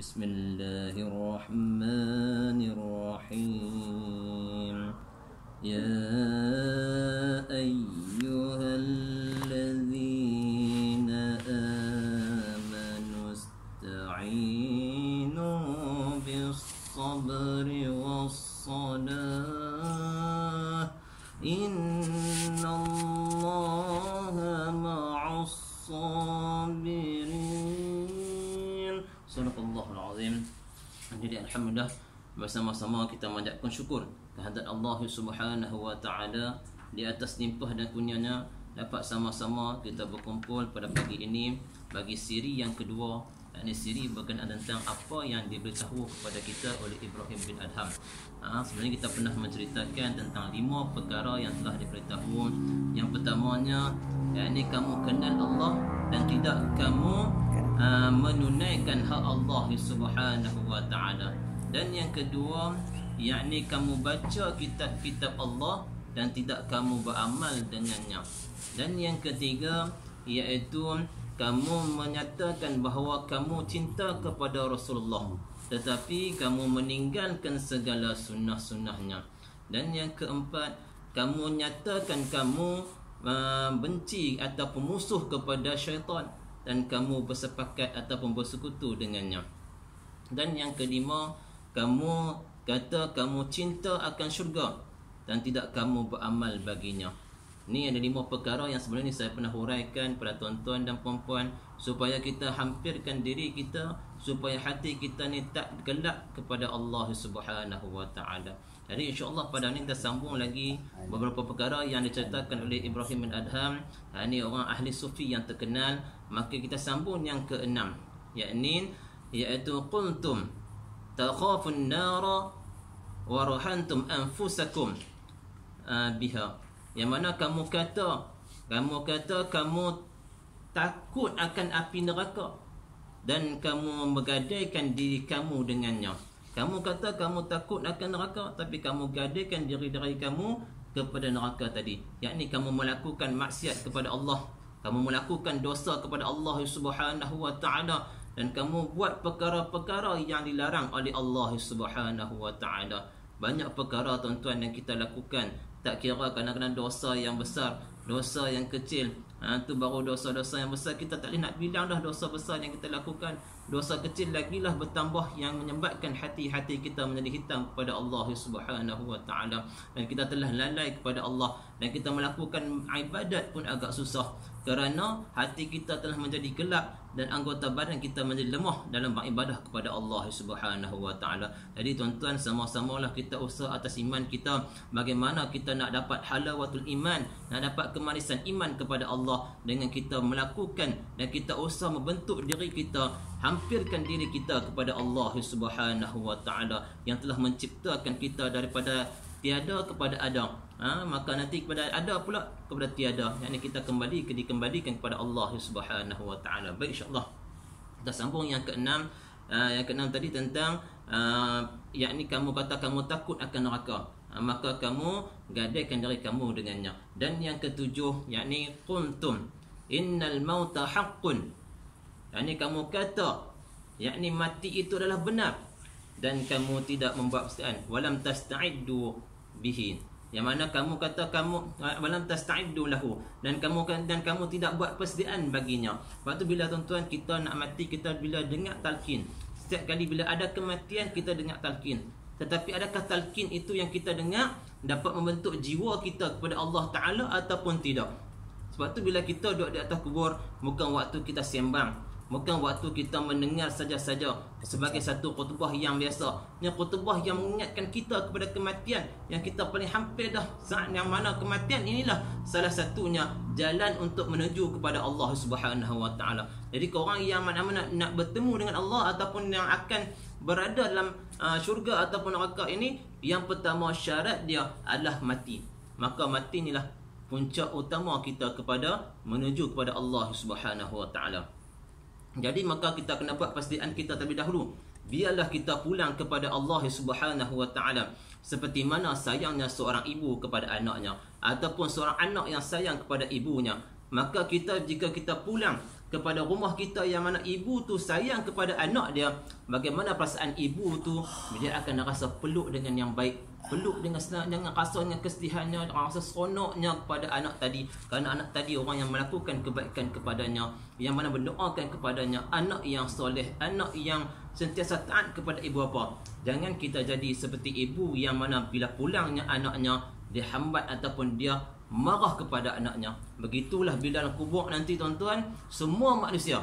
Bismillahirrahmanirrahim. Ya ayyuhalladzina amanu ista'inu bis-sabri was-salah. Innallaha ma'as-sabirin. Sadaqallahul azim. Jadi alhamdulillah, bersama-sama kita mengucapkan syukur kehadirat Allah Subhanahu wa taala di atas limpah dan kurnianya dapat sama-sama kita berkumpul pada pagi ini bagi siri yang kedua, yakni siri berkenaan tentang apa yang diberitahu kepada kita oleh Ibrahim bin Adham. Sebenarnya kita pernah menceritakan tentang 5 perkara yang telah diberitahu. Yang pertamanya, yakni kamu kenal Allah dan tidak kamu menunaikan hak Allah Subhanahu wa taala. Dan yang kedua, yakni kamu baca kitab-kitab Allah dan tidak kamu beramal dengannya. Dan yang ketiga, iaitu kamu menyatakan bahawa kamu cinta kepada Rasulullah tetapi kamu meninggalkan segala sunnah-sunnahnya. Dan yang keempat, kamu nyatakan kamu benci ataupun musuh kepada syaitan dan kamu bersepakat ataupun bersekutu dengannya. Dan yang kelima, kamu kata kamu cinta akan syurga dan tidak kamu beramal baginya. Ini ada 5 perkara yang sebenarnya saya pernah huraikan pada tuan-tuan dan puan-puan supaya kita hampirkan diri kita, supaya hati kita ni tak gelap kepada Allah Subhanahu wa taala. Jadi insya-Allah pada ini kita sambung lagi beberapa perkara yang diceritakan oleh Ibrahim bin Adham. Ini orang ahli sufi yang terkenal. Maka kita sambung yang ke-6, iaitu qultum takhafun nara wa rahantum anfusakum biha. Yang mana kamu kata kamu takut akan api neraka dan kamu menggadaikan diri kamu dengannya. Kamu kata kamu takut akan neraka tapi kamu gadaikan diri kamu kepada neraka tadi. Yakni kamu melakukan maksiat kepada Allah, kamu melakukan dosa kepada Allah Subhanahu wa taala dan kamu buat perkara-perkara yang dilarang oleh Allah Subhanahu wa taala. Banyak perkara tuan-tuan yang kita lakukan, tak kira kadang-kadang dosa yang besar, dosa yang kecil, tu baru dosa-dosa yang besar. Kita tak boleh nak bilang dah dosa besar yang kita lakukan. Dosa kecil lagilah bertambah yang menyebabkan hati-hati kita menjadi hitam kepada Allah Subhanahu wa taala dan kita telah lalai kepada Allah dan kita melakukan ibadat pun agak susah kerana hati kita telah menjadi gelap dan anggota badan kita menjadi lemah dalam beribadah kepada Allah Subhanahu wa taala. Jadi tuan-tuan, sama-samalah kita usaha atas iman kita, bagaimana kita nak dapat halawatul iman, nak dapat kemanisan iman kepada Allah dengan kita melakukan dan kita usaha membentuk diri kita, hampirkan diri kita kepada Allah Subhanahu wa taala yang telah menciptakan kita daripada tiada kepada ada. Maka nanti kepada ada pula kepada tiada. Yakni kita dikembalikan kepada Allah Subhanahu wa taala. Baik, insya-Allah kita sambung yang ke-6. Yang ke-6 tadi tentang yakni kamu kata kamu takut akan neraka, maka kamu gadaikan diri kamu dengannya. Dan yang ke-7, yakni qultum innal mauta haqqun. Yakni kamu kata yakni mati itu adalah benar dan kamu tidak membuat persediaan. Walam tasta'iddu bihi. Yang mana kamu kata kamu walam tasta'iddu lahu dan kamu tidak buat persediaan baginya. Lepas tu bila tuan-tuan kita nak mati, kita bila dengar talqin, setiap kali bila ada kematian kita dengar talqin. Tetapi adakah talqin itu yang kita dengar dapat membentuk jiwa kita kepada Allah Taala ataupun tidak? Sebab tu bila kita duduk di atas kubur, bukan waktu kita sembang, bukan waktu kita mendengar saja-saja sebagai satu khutbah yang biasa. Ini khutbah yang mengingatkan kita kepada kematian yang kita paling hampir dah. Saat yang mana kematian inilah salah satunya jalan untuk menuju kepada Allah Subhanahu wa taala. Jadi korang yang mana-mana nak bertemu dengan Allah ataupun yang akan berada dalam syurga ataupun neraka ini, yang pertama syarat dia adalah mati. Maka mati inilah puncak utama kita kepada menuju kepada Allah Subhanahu wa taala. Jadi maka kita kena buat persediaan kita terlebih dahulu. Biarlah kita pulang kepada Allah Subhanahu wa taala seperti mana sayangnya seorang ibu kepada anaknya ataupun seorang anak yang sayang kepada ibunya. Maka kita jika kita pulang kepada rumah kita yang mana ibu tu sayang kepada anak dia, bagaimana perasaan ibu tu? Dia akan rasa peluk dengan yang baik, peluk dengan senang, dengan rasanya kesedihannya, rasa seronoknya kepada anak tadi, kerana anak tadi orang yang melakukan kebaikan kepadanya, yang mana berdoakan kepadanya, anak yang soleh, anak yang sentiasa taat kepada ibu bapa. Jangan kita jadi seperti ibu yang mana bila pulangnya anaknya dia hambat ataupun dia marah kepada anaknya. Begitulah bila dalam kubur nanti tuan-tuan, semua manusia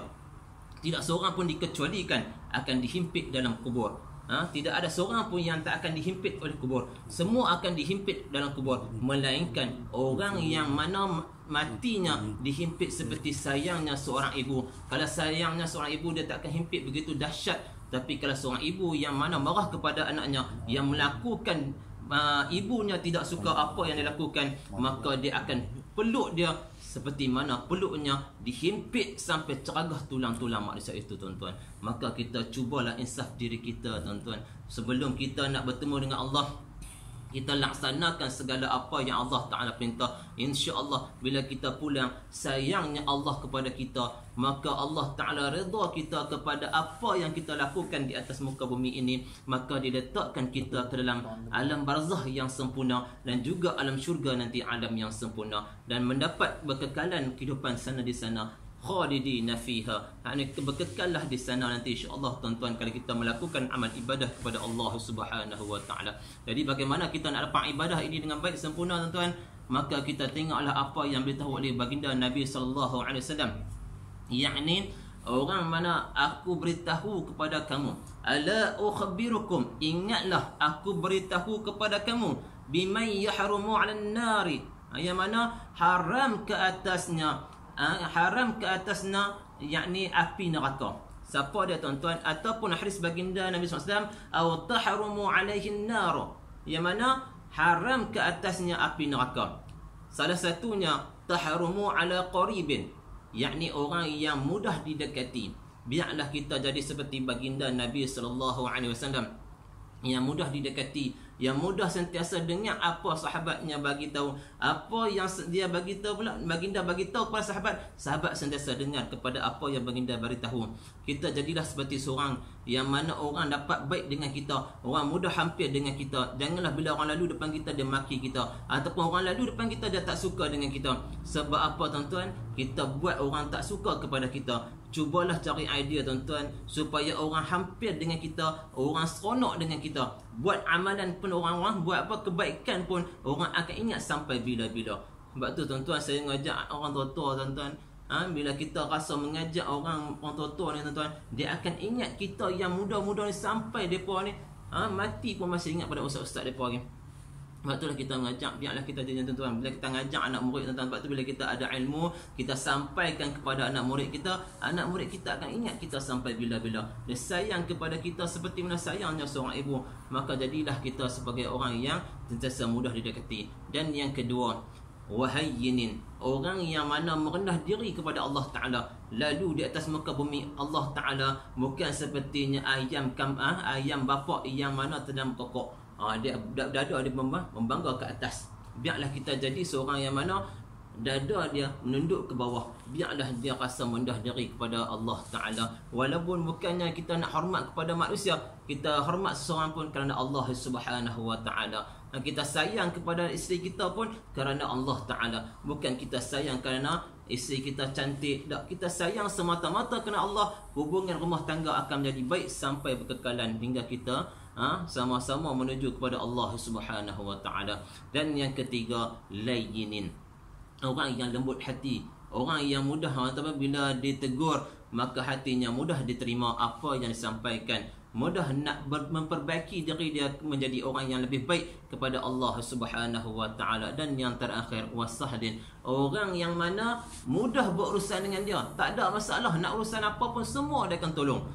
tidak seorang pun dikecualikan akan dihimpit dalam kubur. Tidak ada seorang pun yang tak akan dihimpit oleh kubur. Semua akan dihimpit dalam kubur, melainkan orang yang mana matinya dihimpit seperti sayangnya seorang ibu. Kalau sayangnya seorang ibu, dia tak akan himpit begitu dahsyat. Tapi kalau seorang ibu yang mana marah kepada anaknya, yang melakukan ibunya tidak suka apa yang dia lakukan, maka dia akan peluk dia seperti mana peluknya dihimpit sampai ceragah tulang-tulang manusia itu, tuan-tuan. Maka kita cubalah insaf diri kita, tuan-tuan. Sebelum kita nak bertemu dengan Allah, kita laksanakan segala apa yang Allah Ta'ala perintah. InsyaAllah bila kita pulang, sayangnya Allah kepada kita, maka Allah Ta'ala redha kita kepada apa yang kita lakukan di atas muka bumi ini. Maka diletakkan kita ke dalam alam barzah yang sempurna, dan juga alam syurga nanti alam yang sempurna, dan mendapat berkekalan kehidupan sana di sana, khalidina fiha, berkekallah di sana nanti insya-Allah, tuan-tuan, kalau kita melakukan amal ibadah kepada Allah Subhanahu wa taala. Jadi bagaimana kita nak dapat ibadah ini dengan baik sempurna, tuan-tuan? Maka kita tengoklah apa yang beritahu oleh baginda Nabi sallallahu alaihi wasallam, yakni orang mana aku beritahu kepada kamu, ala ukhbirukum, ingatlah aku beritahu kepada kamu, biman yahrumu 'alan nari, yang mana haram ke atasnya, yakni api neraka. Siapa dia, tuan-tuan? Ataupun hadis baginda Nabi SAW, atau tahrumu alaihi nar, yang mana haram ke atasnya api neraka. Salah satunya tahrumu ala qaribin, yakni orang yang mudah didekati. Biarlah kita jadi seperti baginda Nabi SAW, yang mudah didekati, yang mudah sentiasa dengar apa sahabatnya bagi tahu, apa yang dia bagi tahu pula baginda bagi tahu kepada sahabat, sahabat sentiasa dengar kepada apa yang baginda beritahu. Kita jadilah seperti seorang yang mana orang dapat baik dengan kita, orang mudah hampir dengan kita. Janganlah bila orang lalu depan kita dia maki kita, ataupun orang lalu depan kita dia tak suka dengan kita. Sebab apa, tuan-tuan? Kita buat orang tak suka kepada kita. Cubalah cari idea, tuan-tuan, supaya orang hampir dengan kita, orang seronok dengan kita. Buat amalan pun orang buat apa kebaikan pun orang akan ingat sampai bila-bila. Sebab tu, tuan-tuan, saya ngajak orang tua-tua, tuan-tuan, bila kita rasa mengajak orang tua-tua ni, tuan-tuan, dia akan ingat kita yang muda-muda ni sampai depa ni mati pun masih ingat pada ustaz-ustaz depa ni. Sebab itulah kita mengajak, biarlah kita jadi, tuan-tuan, bila kita ngajak anak murid, tuan-tuan, sebab tu bila kita ada ilmu, kita sampaikan kepada anak murid kita akan ingat kita sampai bila-bila. Dia sayang kepada kita seperti mana sayangnya seorang ibu. Maka jadilah kita sebagai orang yang sentiasa mudah didekati. Dan yang kedua, wahayyinin, orang yang mana merendah diri kepada Allah Ta'ala. Lalu di atas muka bumi Allah Ta'ala bukan sepertinya ayam bapak yang mana sedang kokok. Dia dada dia membangga ke atas. Biarlah kita jadi seorang yang mana dada dia menunduk ke bawah. Biarlah dia rasa rendah diri kepada Allah Ta'ala. Walaupun bukannya kita nak hormat kepada manusia, kita hormat seseorang pun kerana Allah Subhanahu wa Ta'ala. Kita sayang kepada isteri kita pun kerana Allah Ta'ala. Bukan kita sayang kerana isteri kita cantik, tak. Kita sayang semata-mata kerana Allah. Hubungan rumah tangga akan menjadi baik sampai berkekalan hingga kita sama-sama menuju kepada Allah Subhanahu wa Ta'ala. Dan yang ketiga, layyinin, orang yang lembut hati, orang yang mudah, bila ditegur maka hatinya mudah diterima apa yang disampaikan, mudah nak memperbaiki diri dia menjadi orang yang lebih baik kepada Allah Subhanahu wa Ta'ala. Dan yang terakhir, wasahdin, orang yang mana mudah berurusan dengan dia, tak ada masalah, nak urusan apa pun semua dia akan tolong.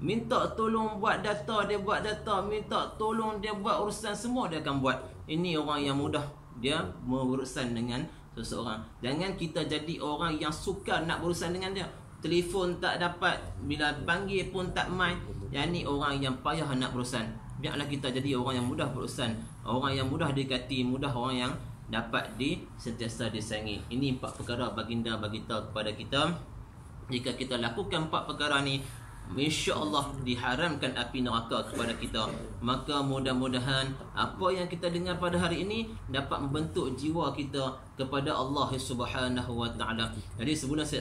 Minta tolong buat data, dia buat data. Minta tolong dia buat urusan, semua dia akan buat. Ini orang yang mudah dia berurusan dengan seseorang. Jangan kita jadi orang yang suka nak berurusan dengan dia. Telefon tak dapat, bila panggil pun tak main. Yang ni orang yang payah nak berurusan. Biarlah kita jadi orang yang mudah berurusan, orang yang mudah dikati, mudah orang yang dapat sentiasa disayangi. Ini 4 perkara baginda bagi tahu kepada kita, Jika kita lakukan 4 perkara ni, insya-Allah diharamkan api neraka kepada kita. Maka mudah-mudahan apa yang kita dengar pada hari ini dapat membentuk jiwa kita kepada Allah Subhanahu wa taala. Jadi sebelum saya